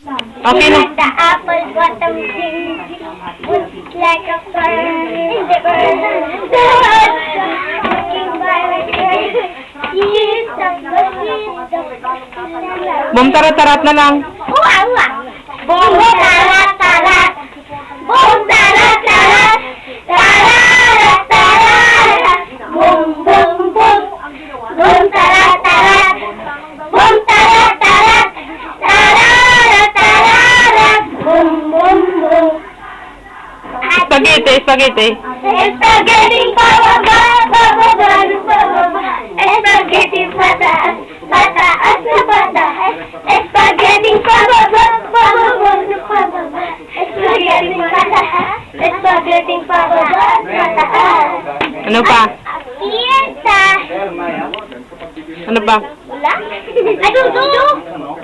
Okay na. The apple bottom thing looks like a fern in the earth. The world looking by the earth. He's the Bum tarat-tarat na lang. Boom tarat tarat. Boom tarat tarat. Tarat tarat. Boom boom boom. Boom tarat tarat. Boom tarat tarat. Tarat tarat. Boom boom boom. Spaghetti, spaghetti. Spaghetti pababa, pababa, pababa. Spaghetti pataas, pataas na pataas. Spaghetti pababa, pababa, pababa. Spaghetti pataas, spaghetti pababa, pataas. Ano pa? Fiesta. Ano pa? Wala? Adudu.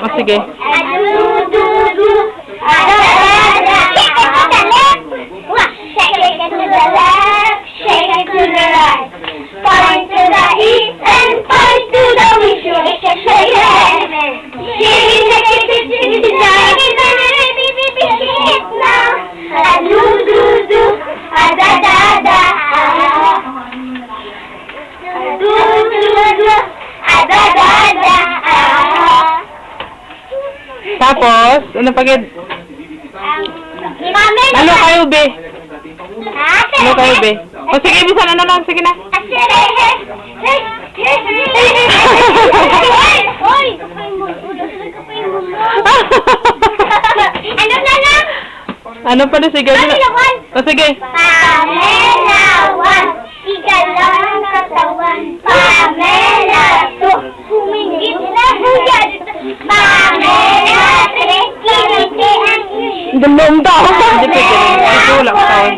O, sige. Adudu. Shake it to the left, shake it to the right. Point to the east and point to the west. Shake it, shake it. Shake it, shake it, shake it, shake it now. A-do-do-do, a-da-da-da. A-do-do-do, a-da-da-da. Tapos, ano pa gid? Ano kayo, be? Ano kayo, be? O, sige, bisan ano lang. Sige na. Hoy! Ano na lang? Ano pa na? Sige. Ano naman? O, sige. Pamela 1, igalaw ang katawan. Pamela 2, humingit na hugad. Pamela 3, kiliti ang isip. Dalawang tao. Hindi pwede. Ito, wala ko tawag.